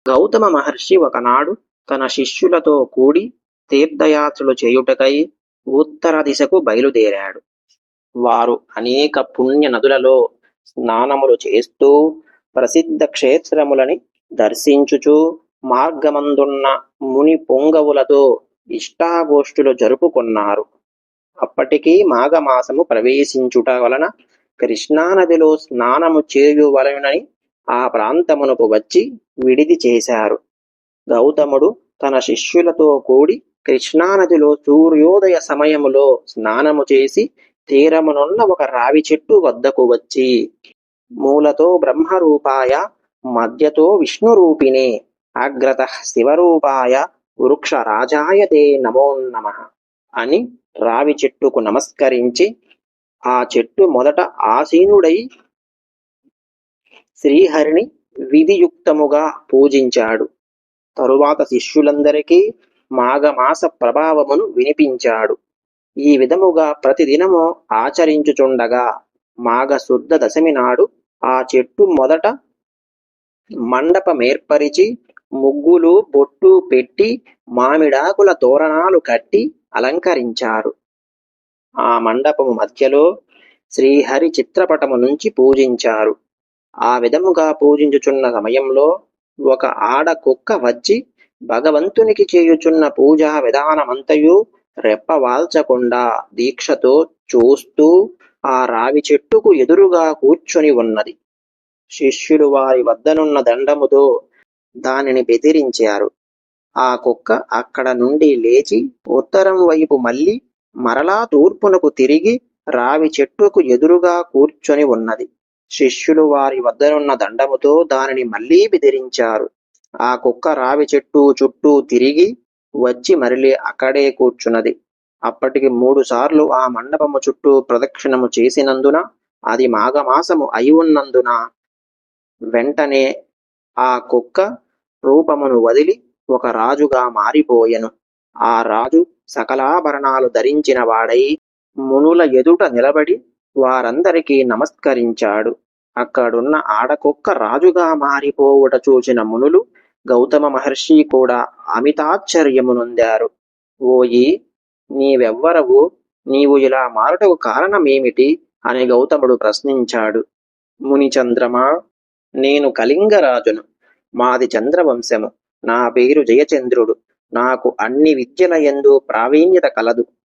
గౌతమ మహర్షి ఒకనాడు తన శిష్యులతో కూడి తీర్థయాత్రలు చేయుటకై ఉత్తర దిశకు బయలుదేరాడు. వారు అనేక పుణ్య నదులలో స్నానములు చేస్తూ ప్రసిద్ధ క్షేత్రములని దర్శించుచూ మార్గమందున్న ముని పొంగవులతో ఇష్టాగోష్ఠులు జరుపుకున్నారు. అప్పటికీ మాఘమాసము ప్రవేశించుట వలన కృష్ణానదిలో స్నానము చేయువలెనని ఆ ప్రాంతమునకు వచ్చి విడిది చేశారు. గౌతముడు తన శిష్యులతో కూడి కృష్ణానదిలో సూర్యోదయ సమయములో స్నానము చేసి తీరమునున్న ఒక రావి చెట్టు వద్దకు వచ్చి, మూలతో బ్రహ్మరూపాయ మధ్యతో విష్ణురూపిణే అగ్రతః శివరూపాయ వృక్షరాజాయ తే నమోన్నమః అని రావి చెట్టుకు నమస్కరించి, ఆ చెట్టు మొదట ఆసీనుడై శ్రీహరిని విధియుక్తముగా పూజించాడు. తరువాత శిష్యులందరికీ మాఘమాస ప్రభావమును వినిపించాడు. ఈ విధముగా ప్రతిదినము ఆచరించుచుండగా మాఘశుద్ధ దశమి నాడు ఆ చెట్టు మొదట మండపమేర్పరిచి ముగ్గులు బొట్టు పెట్టి మామిడాకుల తోరణాలు కట్టి అలంకరించారు. ఆ మండపము మధ్యలో శ్రీహరి చిత్రపటము నుంచి పూజించారు. ఆ విధముగా పూజించుచున్న సమయంలో ఒక ఆడ కుక్క వచ్చి భగవంతునికి చేయుచున్న పూజా విధానమంతయు రెప్పవాల్చకుండా దీక్షతో చూస్తూ ఆ రావి చెట్టుకు ఎదురుగా కూర్చొని ఉన్నది. శిష్యులు వారి వద్దనున్న దండముతో దానిని బెదిరించారు. ఆ కుక్క అక్కడ నుండి లేచి ఉత్తరం వైపు మళ్ళీ మరలా తూర్పునకు తిరిగి రావి చెట్టుకు ఎదురుగా కూర్చొని ఉన్నది. శిష్యులు వారి వద్దనున్న దండముతో దానిని మళ్ళీ బెదిరించారు. ఆ కుక్క రావి చెట్టు చుట్టూ తిరిగి వచ్చి మరలి అక్కడే కూర్చున్నది. అప్పటికి 3 సార్లు ఆ మండపము చుట్టూ ప్రదక్షిణము చేసినందున, అది మాఘమాసము అయి ఉన్నందున వెంటనే ఆ కుక్క రూపమును వదిలి ఒక రాజుగా మారిపోయెను. ఆ రాజు సకలాభరణాలు ధరించిన వాడై మునుల ఎదుట నిలబడి వారందరికీ నమస్కరించాడు. అక్కడున్న ఆడకుక్క రాజుగా మారిపోవుట చూసిన మునులు, గౌతమ మహర్షి కూడా అమితాశ్చర్యము నొందారు. ఓయి, నీవెవ్వరవు? నీవు ఇలా మారుటకు కారణమేమిటి అని గౌతముడు ప్రశ్నించాడు. మునిచంద్రమా, నేను కళింగరాజును. మాది చంద్రవంశము. నా పేరు జయచంద్రుడు. నాకు అన్ని విద్యల యందు ప్రావీణ్యత కలదు.